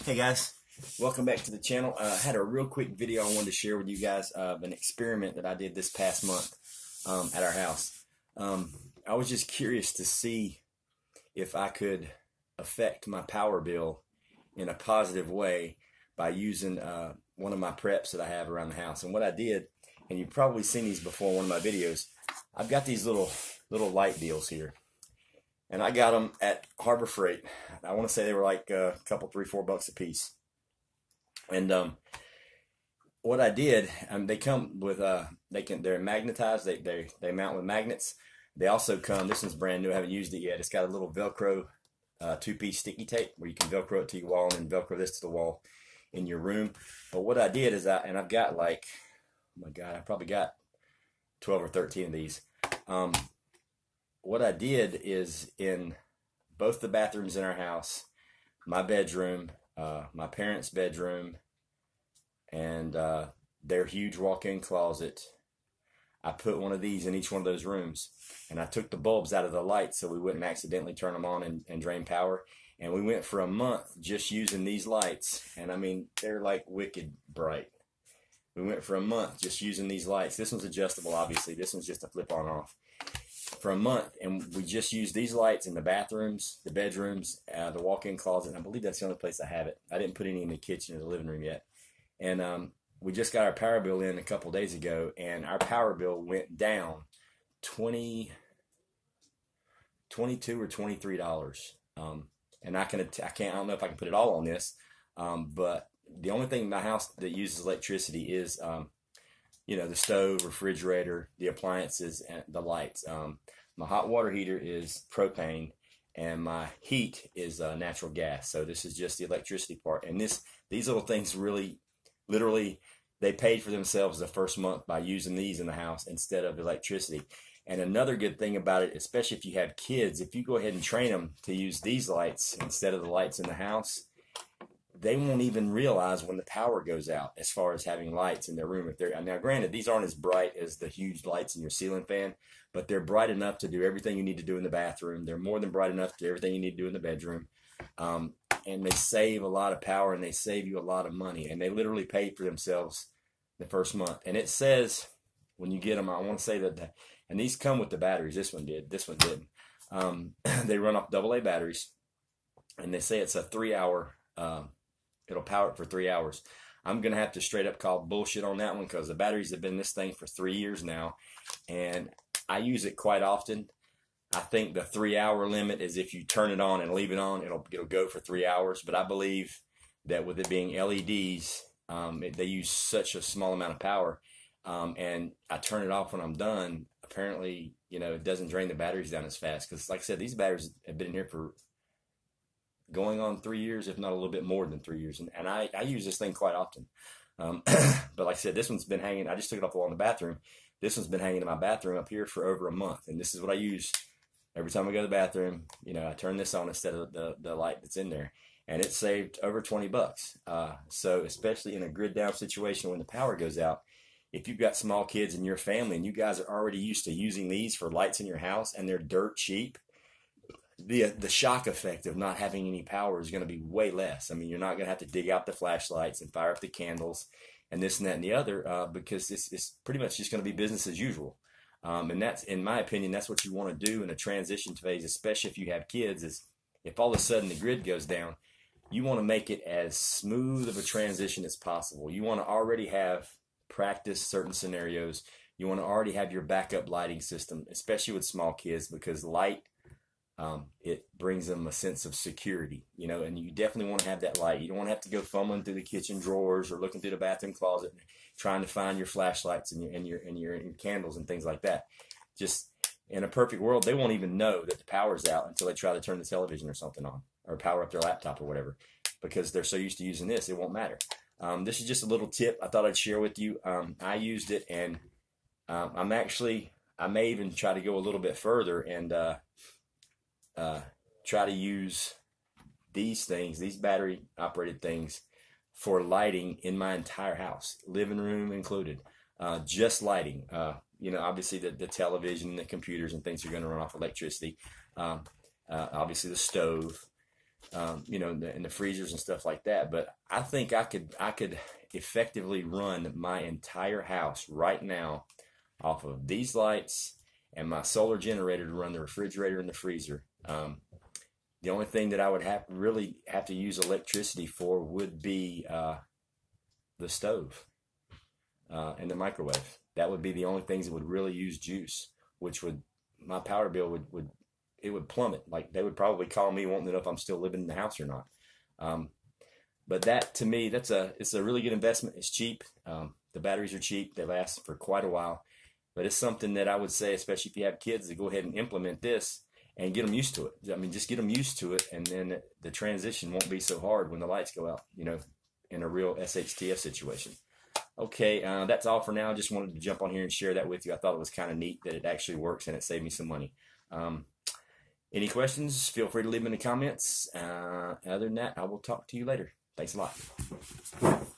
Hey guys, welcome back to the channel. I had a real quick video I wanted to share with you guys of an experiment that I did this past month at our house. I was just curious to see if I could affect my power bill in a positive way by using one of my preps that I have around the house. And what I did, and you've probably seen these before in one of my videos, I've got these little light deals here. And I got them at Harbor Freight. I want to say they were like a couple, $3-4 a piece. And what I did, they come with they're magnetized. They mount with magnets. They also come. This one's brand new. I haven't used it yet. It's got a little Velcro 2-piece sticky tape where you can Velcro it to your wall and then Velcro this to the wall in your room. But what I did is I've got like, oh my God, I probably got 12 or 13 of these. What I did is in both the bathrooms in our house, my bedroom, my parents' bedroom, and their huge walk-in closet, I put one of these in each one of those rooms. And I took the bulbs out of the lights so we wouldn't accidentally turn them on and drain power. And we went for a month just using these lights. And I mean, they're like wicked bright. We went for a month just using these lights. This one's adjustable, obviously. This one's just a flip on off. For a month, and we just used these lights in the bathrooms, the bedrooms, the walk-in closet, and I believe that's the only place I have it. I didn't put any in the kitchen or the living room yet. And we just got our power bill in a couple days ago, and our power bill went down $22 or $23. And I don't know if I can put it all on this, but the only thing in my house that uses electricity is the stove, refrigerator, the appliances, and the lights. My hot water heater is propane, and my heat is natural gas. So this is just the electricity part. And these little things really, literally, they paid for themselves the first month by using these in the house instead of electricity. And another good thing about it, especially if you have kids, if you go ahead and train them to use these lights instead of the lights in the house, they won't even realize when the power goes out as far as having lights in their room. Now, granted, these aren't as bright as the huge lights in your ceiling fan, but they're bright enough to do everything you need to do in the bathroom. They're more than bright enough to do everything you need to do in the bedroom. And they save a lot of power, and they save you a lot of money. And they literally pay for themselves the first month. And it says when you get them, I want to say that, and these come with the batteries. This one did. This one didn't. They run off AA batteries, and they say it's a 3-hour it'll power it for 3 hours. I'm going to have to straight up call bullshit on that one because the batteries have been in this thing for 3 years now, and I use it quite often. I think the 3-hour limit is if you turn it on and leave it on, it'll go for 3 hours. But I believe that with it being LEDs, they use such a small amount of power, and I turn it off when I'm done. Apparently, it doesn't drain the batteries down as fast because, like I said, these batteries have been in here for going on 3 years, if not a little bit more than 3 years. And I use this thing quite often. But like I said, this one's been hanging. I just took it off the wall in the bathroom. This one's been hanging in my bathroom up here for over a month. And this is what I use every time I go to the bathroom. I turn this on instead of the light that's in there. And it saved over $20. So especially in a grid down situation when the power goes out, if you've got small kids in your family and you guys are already used to using these for lights in your house and they're dirt cheap, the shock effect of not having any power is going to be way less. I mean, you're not going to have to dig out the flashlights and fire up the candles and this and that and the other because it's pretty much just going to be business as usual. And that's, in my opinion, that's what you want to do in a transition phase, especially if you have kids, is if all of a sudden the grid goes down, you want to make it as smooth of a transition as possible. You want to already have practiced certain scenarios. You want to already have your backup lighting system, especially with small kids, because light, it brings them a sense of security, and you definitely want to have that light. You don't want to have to go fumbling through the kitchen drawers or looking through the bathroom closet trying to find your flashlights and your candles and things like that. Just in a perfect world, they won't even know that the power's out until they try to turn the television or something on or power up their laptop or whatever, because they're so used to using this, it won't matter. This is just a little tip I thought I'd share with you. I used it, and I may even try to go a little bit further and try to use these things, these battery operated things, for lighting in my entire house, living room included, just lighting. Obviously the television, the computers and things are going to run off electricity. Obviously the stove, you know, in the freezers and stuff like that. But I think I could effectively run my entire house right now off of these lights and my solar generator to run the refrigerator and the freezer. The only thing that I would really have to use electricity for would be the stove and the microwave. That would be the only things that would really use juice, which would, my power bill would plummet. Like, they would probably call me wanting to know if I'm still living in the house or not. But that, to me, it's a really good investment. It's cheap. The batteries are cheap. They last for quite a while. But it's something that I would say, especially if you have kids, to go ahead and implement this and get them used to it. I mean, just get them used to it, and then the transition won't be so hard when the lights go out, you know, in a real SHTF situation. Okay, that's all for now. Just wanted to jump on here and share that with you. I thought it was kind of neat that it actually works and it saved me some money. Any questions, feel free to leave them in the comments. Other than that, I will talk to you later. Thanks a lot.